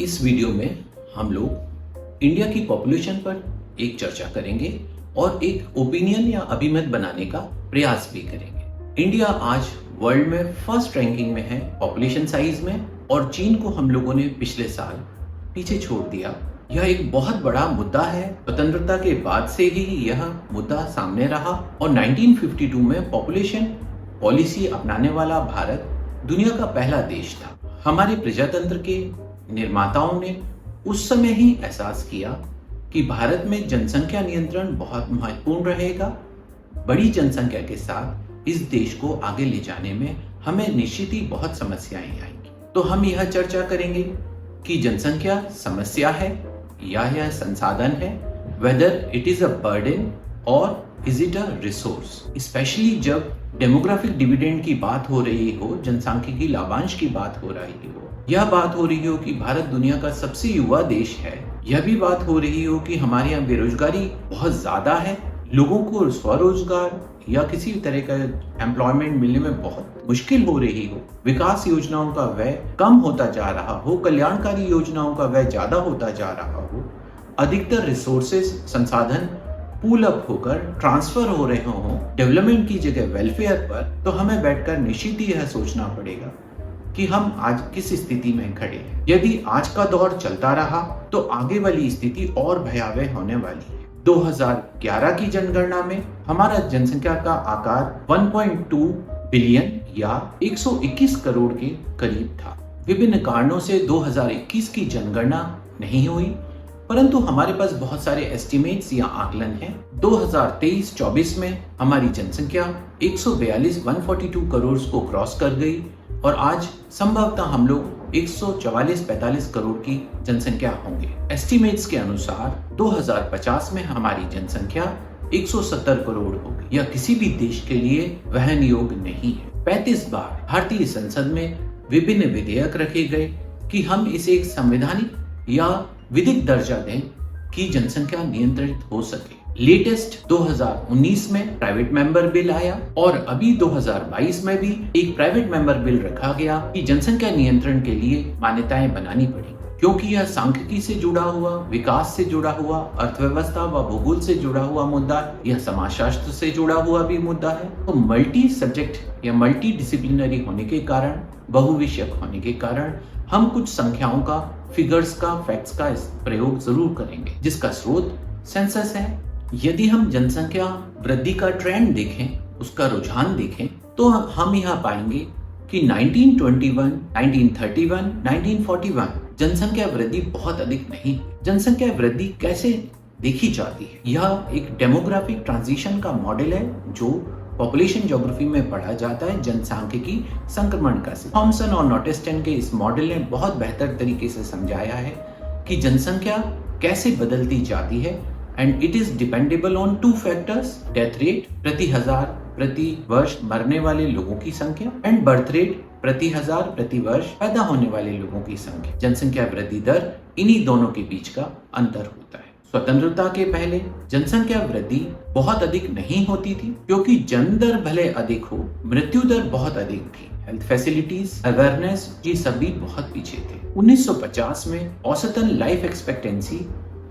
इस वीडियो में हम लोग इंडिया की पॉपुलेशन पर एक चर्चा करेंगे और एक ओपिनियन या अभिमत बनाने का प्रयास भी करेंगे। इंडिया आज वर्ल्ड में फर्स्ट रैंकिंग में है पॉपुलेशन साइज में, और चीन को हम लोगों ने पिछले साल पीछे छोड़ दिया। यह एक बहुत बड़ा मुद्दा है। स्वतंत्रता के बाद से ही यह मुद्दा सामने रहा और 1952 में पॉपुलेशन पॉलिसी अपनाने वाला भारत दुनिया का पहला देश था। हमारे प्रजातंत्र के निर्माताओं ने उस समय ही एहसास किया कि भारत में जनसंख्या नियंत्रण बहुत महत्वपूर्ण रहेगा। बड़ी जनसंख्या के साथ इस देश को आगे ले जाने में हमें निश्चित ही बहुत समस्याएं आएंगी। तो हम यह चर्चा करेंगे कि जनसंख्या समस्या है या यह संसाधन है, whether it is a burden और is it a resource. Specially जब डेमोग्राफिक डिविडेंड की बात हो रही हो, जनसांख्यिकी लाभांश की बात हो रही हो, यह बात हो रही हो कि भारत दुनिया का सबसे युवा देश है, यह भी बात हो रही हो कि हमारे यहाँ बेरोजगारी बहुत ज्यादा है, लोगों को स्वरोजगार या किसी तरह का एम्प्लॉयमेंट मिलने में बहुत मुश्किल हो रही हो, विकास योजनाओं का व्यय कम होता जा रहा हो, कल्याणकारी योजनाओं का व्यय ज्यादा होता जा रहा हो, अधिकतर रिसोर्सेज संसाधन पूल अप होकर ट्रांसफर हो रहे हो डेवलपमेंट की जगह वेलफेयर पर, तो हमें बैठकर निश्चित ही यह सोचना पड़ेगा कि हम आज किस स्थिति में खड़े हैं। यदि आज का दौर चलता रहा तो आगे वाली स्थिति और भयावह होने वाली है। 2011 की जनगणना में हमारा जनसंख्या का आकार 1.2 बिलियन या 121 करोड़ के करीब था। विभिन्न कारणों से 2021 की जनगणना नहीं हुई, परंतु हमारे पास बहुत सारे एस्टिमेट्स या आकलन हैं। 2023-24 में हमारी जनसंख्या 142 करोड़ को क्रॉस कर गई और आज संभवतः हम लोग 144-45 करोड़ की जनसंख्या होंगे। एस्टिमेट्स के अनुसार 2050 में हमारी जनसंख्या 170 करोड़ होगी। यह किसी भी देश के लिए वहन योग नहीं है। 35 बार भारतीय संसद में विभिन्न विधेयक रखे गए कि हम इसे एक संवैधानिक या विधिक दर्जा दें कि जनसंख्या नियंत्रित हो सके। लेटेस्ट 2019 में प्राइवेट मेंबर बिल आया और अभी 2022 में भी एक प्राइवेट मेंबर बिल रखा गया कि जनसंख्या नियंत्रण के लिए मान्यताएं बनानी पड़ी, क्योंकि यह सांख्यिकी से जुड़ा हुआ, विकास से जुड़ा हुआ, अर्थव्यवस्था व भूगोल से जुड़ा हुआ मुद्दा, यह समाजशास्त्र से जुड़ा हुआ भी मुद्दा है। तो मल्टी सब्जेक्ट या मल्टी डिसिप्लिनरी होने के कारण, बहुविषयक होने के कारण हम कुछ संख्याओं का, फिगर्स का, फैक्ट्स का प्रयोग जरूर करेंगे, जिसका स्रोत सेंसस है। यदि हम जनसंख्या वृद्धि का ट्रेंड देखें, उसका रुझान देखें, तो हम यहाँ पाएंगे कि 1921, 1931, 1941 जनसंख्या वृद्धि बहुत अधिक नहीं। जनसंख्या वृद्धि कैसे देखी जाती है? यह एक डेमोग्राफिक ट्रांजिशन का मॉडल है जो पॉपुलेशन ज्योग्राफी में पढ़ा जाता है, जनसांख्यिकी संक्रमण का। थॉमसन और नॉटेस्टन के इस मॉडल ने बहुत बेहतर तरीके से समझाया है कि जनसंख्या कैसे बदलती जाती है, and it is dependable on 2 factors, death rate प्रति हजार प्रति वर्ष मरने वाले लोगों की संख्या, एंड बर्थ रेट प्रति हजार प्रति वर्ष पैदा होने वाले लोगों की संख्या। जनसंख्या वृद्धि दर इन्हीं दोनों के बीच का अंतर होता है। स्वतंत्रता के पहले जनसंख्या वृद्धि बहुत अधिक नहीं होती थी, क्योंकि जन्म दर भले अधिक हो, मृत्यु दर बहुत अधिक थी। हेल्थ फैसिलिटीज, अवेयरनेस ये सभी बहुत पीछे थे। 1950 में औसतन लाइफ एक्सपेक्टेंसी,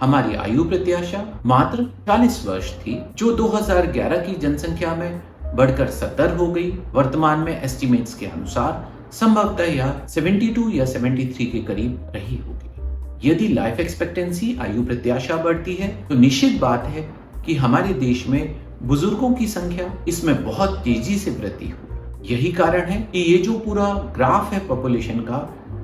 हमारी आयु प्रत्याशा मात्र 40 वर्ष थी, जो 2011 की जनसंख्या में बढ़कर 70 हो गई। वर्तमान में एस्टिमेट्स के अनुसार संभवतः यह 72 या 73 के करीब रही होगी। यदि लाइफ एक्सपेक्टेंसी, आयु प्रत्याशा बढ़ती है तो निश्चित बात है कि हमारे देश में बुजुर्गों की संख्या इसमें बहुत तेजी से वृद्धि होगी। यही कारण है कि ये जो पूरा ग्राफ है पॉपुलेशन का,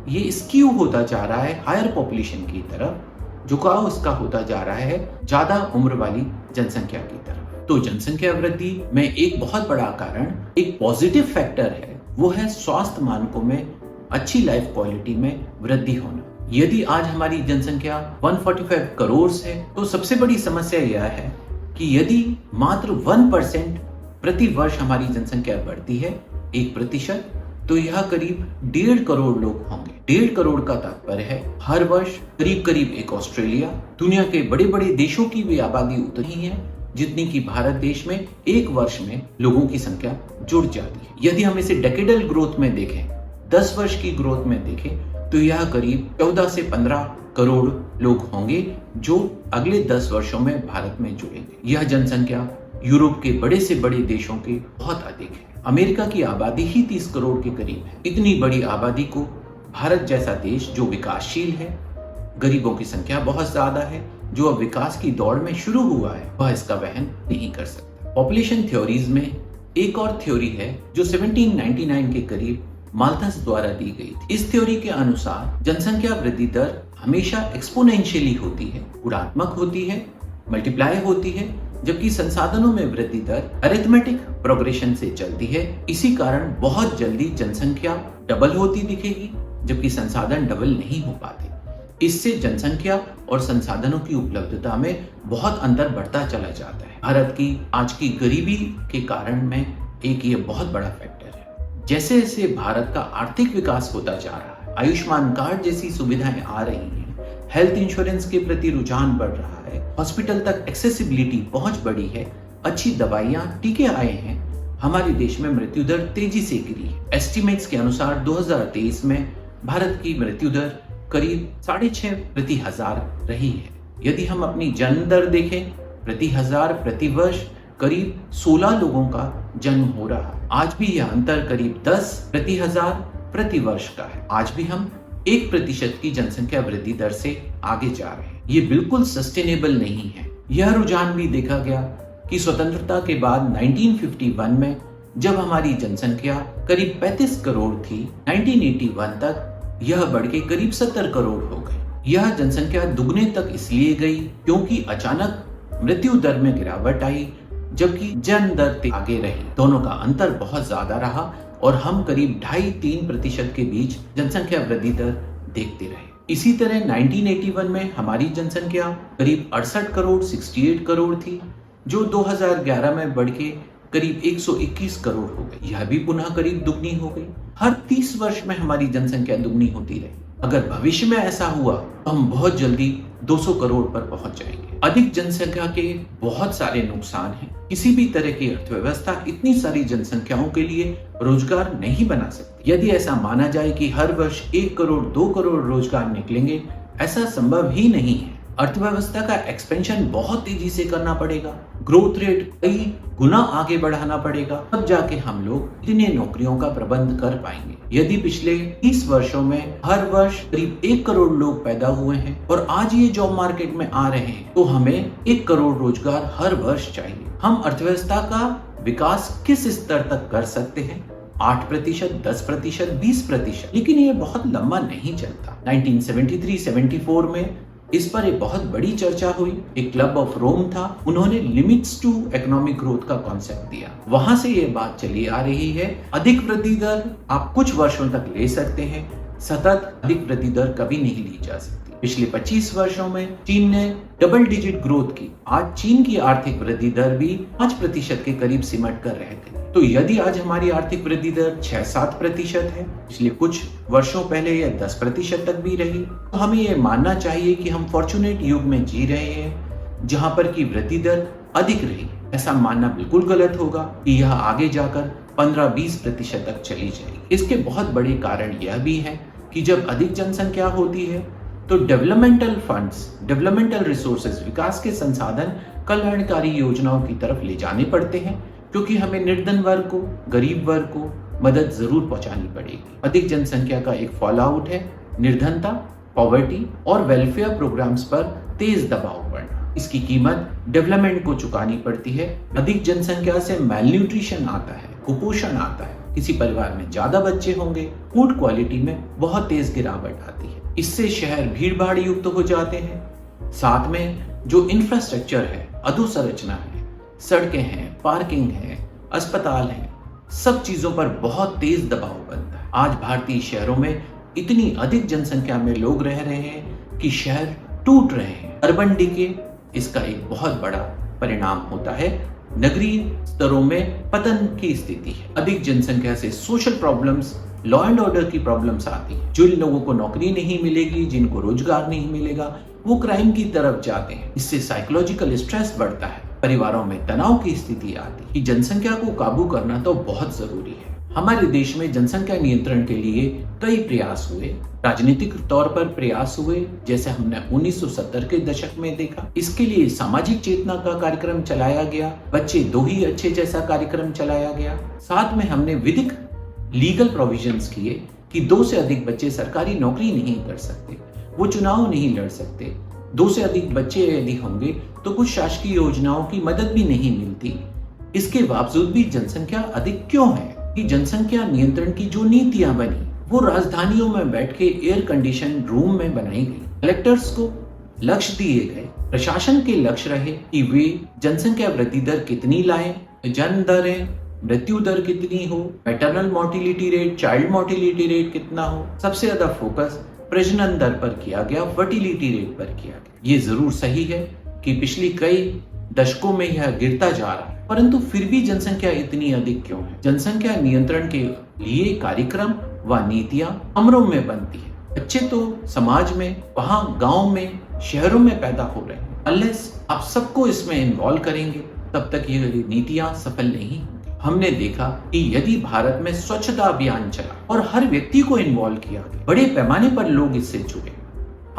ये स्क्यू होता जा रहा है हायर पॉपुलेशन की तरफ, झुकाव इसका होता जा रहा है ज्यादा उम्र वाली जनसंख्या की तरफ। तो जनसंख्या वृद्धि में एक बहुत बड़ा कारण, एक पॉजिटिव फैक्टर है, वो है स्वास्थ्य मानकों में अच्छी लाइफ क्वालिटी में वृद्धि होना। यदि आज हमारी जनसंख्या 145 करोड़ है, तो सबसे बड़ी समस्या यह है कि यदि मात्र 1% प्रति वर्ष हमारी जनसंख्या बढ़ती है, 1%, तो यह करीब 1.5 करोड़ लोग होंगे। 1.5 करोड़ का तात्पर्य है हर वर्ष करीब करीब एक ऑस्ट्रेलिया, दुनिया के बड़े बड़े देशों की भी आबादी उतनी है जितनी की भारत देश में एक वर्ष में लोगों की संख्या जुड़ जाती है। यदि हम इसे डेकेडल ग्रोथ में देखें, 10 वर्ष की ग्रोथ में देखें, तो यह करीब 14 से 15 करोड़ लोग होंगे जो अगले 10 वर्षों में भारत में जुड़ेंगे। यह जनसंख्या यूरोप के बड़े से बड़े देशों के बहुत अधिक है। अमेरिका की आबादी ही 30 करोड़ के करीब है। इतनी बड़ी आबादी को भारत जैसा देश जो विकासशील है, गरीबों की संख्या बहुत ज्यादा है, जो अब विकास की दौड़ में शुरू हुआ है, वह इसका वहन नहीं कर सकता। पॉपुलेशन थ्योरीज में एक और थ्योरी है जो 1799 के करीब माल्थस द्वारा दी गई थी। इस थ्योरी के अनुसार जनसंख्या वृद्धि दर हमेशा एक्सपोनेंशियली होती है, गुणात्मक होती है, मल्टीप्लाई होती है, जबकि संसाधनों में वृद्धि दर अरिथमेटिक प्रोग्रेशन से चलती है। इसी कारण बहुत जल्दी जनसंख्या डबल होती दिखेगी, जबकि संसाधन डबल नहीं हो पाते। इससे जनसंख्या और संसाधनों की उपलब्धता में बहुत अंतर बढ़ता चला जाता है। भारत की आज की गरीबी के कारण में एक ये बहुत बड़ा फैक्टर है। जैसे जैसे भारत का आर्थिक विकास होता जा रहा है, आयुष्मान कार्ड जैसी सुविधाएं आ रही हैं, हेल्थ इंश्योरेंस के प्रति रुझान बढ़ रहा है, हॉस्पिटल तक एक्सेसिबिलिटी पहुंच बढ़ी है, अच्छी दवाइयां, टीके आए हैं, हमारे देश में मृत्यु दर तेजी से गिरी है। एस्टिमेट्स के अनुसार 2023 में भारत की मृत्यु दर करीब 6.5 प्रति हजार रही है। यदि हम अपनी जन्म दर देखें, प्रति हजार प्रति वर्ष करीब 16 लोगों का जन्म हो रहा है। आज भी यह अंतर करीब 10 प्रति हजार प्रति वर्ष का है। आज भी हम 1% की जनसंख्या वृद्धि दर से आगे जा रहे हैं। ये बिल्कुल सस्टेनेबल नहीं है। यह रुझान भी देखा गया कि स्वतंत्रता के बाद 1951 में जब हमारी जनसंख्या करीब 35 करोड़ थी, 1981 तक यह बढ़ के करीब 70 करोड़ हो गई। यह जनसंख्या दुगने तक इसलिए गई क्योंकि अचानक मृत्यु दर में गिरावट आई, जबकि जन्म दर आगे रही। दोनों का अंतर बहुत ज्यादा रहा और हम करीब 2.5-3% के बीच जनसंख्या वृद्धि दर देखते रहे। इसी तरह 1981 में हमारी जनसंख्या करीब 68 करोड़ 68 करोड़ थी, जो 2011 में बढ़ के करीब 121 करोड़ हो गई। यह भी पुनः करीब दुगनी हो गई। हर 30 वर्ष में हमारी जनसंख्या दुगनी होती रही। अगर भविष्य में ऐसा हुआ तो हम बहुत जल्दी 200 करोड़ पर पहुंच जाएंगे। अधिक जनसंख्या के बहुत सारे नुकसान हैं। किसी भी तरह की अर्थव्यवस्था इतनी सारी जनसंख्याओं के लिए रोजगार नहीं बना सकती। यदि ऐसा माना जाए कि हर वर्ष 1 करोड़ 2 करोड़ रोजगार निकलेंगे, ऐसा संभव ही नहीं है। अर्थव्यवस्था का एक्सपेंशन बहुत तेजी से करना पड़ेगा, ग्रोथ रेट कई गुना आगे बढ़ाना पड़ेगा, तब जाके हम लोग इतने नौकरियों का प्रबंध कर पाएंगे। यदि पिछले 30 वर्षों में हर वर्ष करीब 1 करोड़ लोग पैदा हुए हैं और आज ये जॉब मार्केट में आ रहे हैं, तो हमें 1 करोड़ रोजगार हर वर्ष चाहिए। हम अर्थव्यवस्था का विकास किस स्तर तक कर सकते हैं? 8%, 10%, 20%, लेकिन ये बहुत लंबा नहीं चलता। 1973-74 में इस पर एक बहुत बड़ी चर्चा हुई। एक क्लब ऑफ रोम था, उन्होंने लिमिट्स टू इकोनॉमिक ग्रोथ का कॉन्सेप्ट दिया। वहां से ये बात चली आ रही है, अधिक वृद्धि दर आप कुछ वर्षों तक ले सकते हैं, सतत अधिक वृद्धि दर कभी नहीं ली जा सकती। पिछले 25 वर्षों में चीन ने डबल डिजिट ग्रोथ की। आज चीन की आर्थिक वृद्धि दर भी 5% के करीब सिमट कर रह गई। तो यदि आज हमारी आर्थिक वृद्धि दर 6-7% है, पिछले कुछ वर्षों पहले यह 10% तक भी रही, तो हमें यह मानना चाहिए कि हम फॉर्चुनेट युग में जी रहे हैं जहां पर की वृद्धि दर अधिक रही। ऐसा मानना बिल्कुल गलत होगा कि यह आगे जाकर 15-20% तक चली जाएगी। इसके बहुत बड़े कारण यह भी है कि जब अधिक जनसंख्या होती है तो डेवलपमेंटल फंड्स, डेवलपमेंटल रिसोर्सेज, विकास के संसाधन कल्याणकारी योजनाओं की तरफ ले जाने पड़ते हैं, क्योंकि हमें निर्धन वर्ग को, गरीब वर्ग को मदद जरूर पहुंचानी पड़ेगी। अधिक जनसंख्या का एक फॉल आउट है निर्धनता, पॉवर्टी और वेलफेयर प्रोग्राम्स पर तेज दबाव पड़ना। इसकी कीमत डेवलपमेंट को चुकानी पड़ती है। अधिक जनसंख्या से मैलन्यूट्रिशन आता है, कुपोषण आता है। किसी परिवार में ज्यादा बच्चे होंगे, फूड क्वालिटी में बहुत तेज गिरावट आती है। इससे शहर भीड़ भाड़ युक्त हो जाते हैं। साथ में जो इंफ्रास्ट्रक्चर है, अधोसंरचना है, सड़कें हैं, पार्किंग है, अस्पताल है, सब चीजों पर बहुत तेज दबाव बनता है। आज भारतीय शहरों में इतनी अधिक जनसंख्या में लोग रह रहे हैं कि शहर टूट रहे हैं। अर्बन डिके इसका एक बहुत बड़ा परिणाम होता है। नगरीय स्तरों में पतन की स्थिति है। अधिक जनसंख्या से social problems, law and order की प्रॉब्लम्स आती है। जिन लोगों को नौकरी नहीं मिलेगी, जिनको रोजगार नहीं मिलेगा, वो क्राइम की तरफ जाते हैं। इससे साइकोलॉजिकल स्ट्रेस बढ़ता है, परिवारों में तनाव की स्थिति आती है। जनसंख्या को काबू करना तो बहुत जरूरी है। हमारे देश में जनसंख्या नियंत्रण के लिए कई प्रयास हुए। राजनीतिक तौर पर प्रयास हुए, जैसे हमने 1970 के दशक में देखा। इसके लिए सामाजिक चेतना का कार्यक्रम चलाया गया, बच्चे दो ही अच्छे जैसा कार्यक्रम चलाया गया। साथ में हमने विधिक लीगल प्रोविजंस किए कि 2 से अधिक बच्चे सरकारी नौकरी नहीं कर सकते, वो चुनाव नहीं लड़ सकते। 2 से अधिक बच्चे यदि होंगे तो कुछ शासकीय योजनाओं की मदद भी नहीं मिलती। इसके बावजूद भी जनसंख्या अधिक क्यों है? कि जनसंख्या नियंत्रण की जो नीतियां बनी वो राजधानियों में बैठ के एयर कंडीशन रूम में बनाई गई। कलेक्टर्स को लक्ष्य दिए गए, प्रशासन के लक्ष्य रहे कि वे जनसंख्या वृद्धि दर कितनी लाएं, जन्म दरें, मृत्यु दर कितनी हो, maternal mortality rate, child mortality rate कितना हो। सबसे ज्यादा फोकस प्रजनन दर पर किया गया, फर्टिलिटी रेट पर किया गया। ये जरूर सही है कि पिछली कई दशकों में यह गिरता जा रहा है, परंतु फिर भी जनसंख्या इतनी अधिक क्यों है? जनसंख्या नियंत्रण के लिए कार्यक्रम व नीतियां कमरों में बनती है। बच्चे तो समाज में, वहां गांव में, शहरों में पैदा हो रहे हैं। अनलेस आप सबको इसमें इन्वॉल्व करेंगे तब तक ये नीतियां सफल नहीं होंगी। हमने देखा कि यदि भारत में स्वच्छता अभियान चला और हर व्यक्ति को इन्वॉल्व किया गया, बड़े पैमाने पर लोग इससे जुड़े,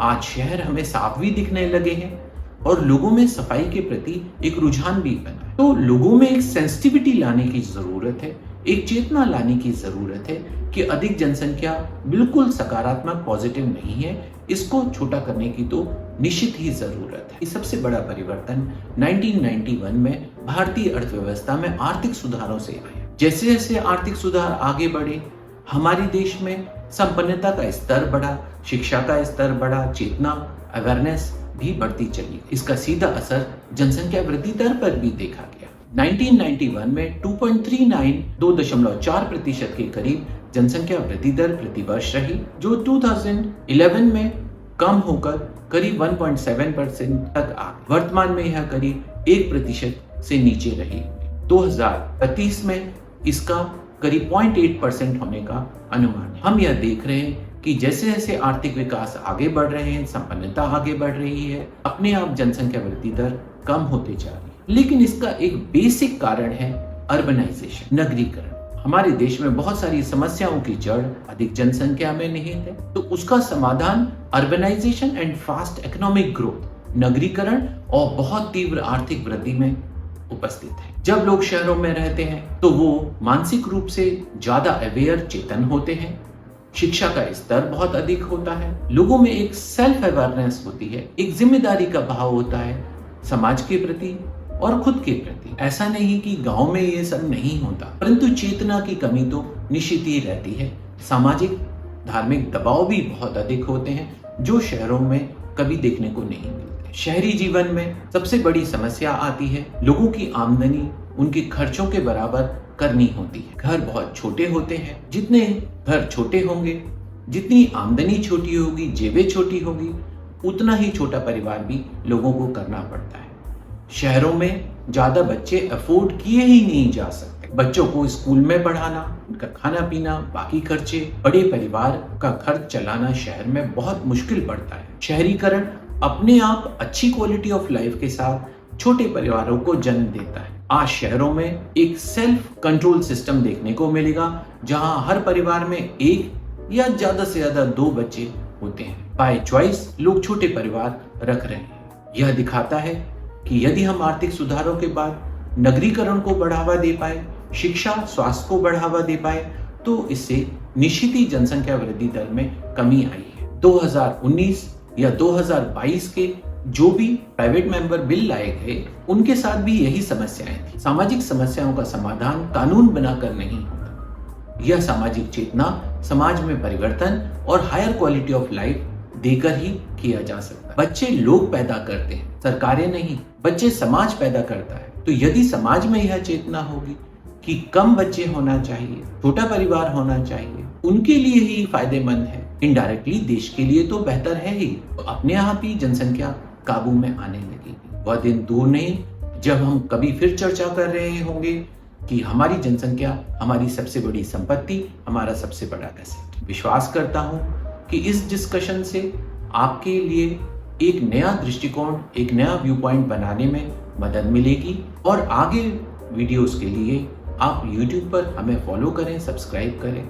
आज शहर हमें साफ भी दिखने लगे हैं और लोगों में सफाई के प्रति एक रुझान भी बना है। तो लोगों में एक सेंसिटिविटी लाने की जरूरत है, एक चेतना लाने की जरूरत है कि अधिक जनसंख्या बिल्कुल सकारात्मक पॉजिटिव नहीं है, इसको छोटा करने की तो निश्चित ही जरूरत है। सबसे बड़ा परिवर्तन 1991 में भारतीय अर्थव्यवस्था में आर्थिक सुधारों से आया। जैसे जैसे आर्थिक सुधार आगे बढ़े, हमारे देश में संपन्नता का स्तर बढ़ा, शिक्षा का स्तर बढ़ा, चेतना, अवेयरनेस भी बढ़ती चली। इसका सीधा असर जनसंख्या वृद्धि दर पर भी देखा गया। 1991 में 2.39 के करीब जनसंख्या वृद्धि दर प्रतिवर्ष रही, जो 2011 में कम होकर करीब 1.7% तक आ गई। वर्तमान में यह करीब 1% से नीचे रही। 2035 में इसका करीब 0.8% होने का अनुमान है। हम यह देख रहे हैं कि जैसे जैसे आर्थिक विकास आगे बढ़ रहे हैं, संपन्नता आगे बढ़ रही है, अपने आप जनसंख्या वृद्धि दर कम होते जा रही है। लेकिन इसका एक बेसिक कारण है अर्बनाइजेशन, नगरीकरण। हमारे देश में बहुत सारी समस्याओं की जड़ अधिक जनसंख्या में निहित है, तो उसका समाधान urbanisation and fast economic growth, नगरीकरण और बहुत तीव्र आर्थिक वृद्धि में उपस्थित है। जब लोग शहरों में रहते हैं तो वो मानसिक रूप से ज्यादा अवेयर, चेतन होते हैं। शिक्षा का स्तर बहुत अधिक होता है, लोगों में एक सेल्फ अवेयरनेस होती है, एक जिम्मेदारी का भाव होता है समाज के प्रति और खुद के प्रति। ऐसा नहीं कि गांव में ये सब नहीं होता, परंतु चेतना की कमी तो निश्चित ही रहती है। सामाजिक धार्मिक दबाव भी बहुत अधिक होते हैं, जो शहरों में कभी देखने को नहीं मिलते। शहरी जीवन में सबसे बड़ी समस्या आती है, लोगों की आमदनी उनके खर्चों के बराबर करनी होती है। घर बहुत छोटे होते हैं, जितने घर छोटे होंगे, जितनी आमदनी छोटी होगी, जेबें छोटी होगी, उतना ही छोटा परिवार भी लोगों को करना पड़ता है। शहरों में ज्यादा बच्चे अफोर्ड किए ही नहीं जा सकते। बच्चों को स्कूल में पढ़ाना, उनका खाना पीना, बाकी खर्चे, बड़े परिवार का खर्च चलाना शहर में बहुत मुश्किल पड़ता है। शहरीकरण अपने आप अच्छी क्वालिटी ऑफ लाइफ के साथ छोटे परिवारों को जन्म देता है। आज शहरों में एक सेल्फ कंट्रोल सिस्टम देखने को मिलेगा, जहां हर परिवार में एक या ज्यादा से ज्यादा 2 बच्चे होते हैं। बाय चॉइस लोग छोटे परिवार रख रहे हैं। यह दिखाता है कि यदि हम आर्थिक सुधारों के बाद नगरीकरण को बढ़ावा दे पाए, शिक्षा, स्वास्थ्य को बढ़ावा दे पाए, तो इससे निश्चित ही जनसंख्या वृद्धि दर में कमी आई है। 2019 या 2022 के जो भी प्राइवेट मेंबर बिल लाए गए, उनके साथ भी यही समस्याएं थी। सामाजिक समस्याओं का समाधान कानून बनाकर नहीं होता, यह सामाजिक चेतना, समाज में परिवर्तन और हायर क्वालिटी ऑफ लाइफ देकर ही किया जा सकता है। बच्चे लोग पैदा करते हैं, सरकारें नहीं। बच्चे समाज पैदा करता है। तो यदि समाज में यह चेतना होगी कि कम बच्चे होना चाहिए, छोटा परिवार होना चाहिए, उनके लिए ही फायदेमंद है, इनडायरेक्टली देश के लिए तो बेहतर है ही, तो अपने आप ही जनसंख्या काबू में आने लगेगी। वह दिन दूर नहीं जब हम कभी फिर चर्चा कर रहे होंगे कि हमारी जनसंख्या हमारी सबसे बड़ी संपत्ति, हमारा सबसे बड़ा एसेट। विश्वास करता हूं कि इस डिस्कशन से आपके लिए एक नया दृष्टिकोण, एक नया व्यू पॉइंट बनाने में मदद मिलेगी और आगे वीडियोस के लिए आप YouTube पर हमें फॉलो करें, सब्सक्राइब करें।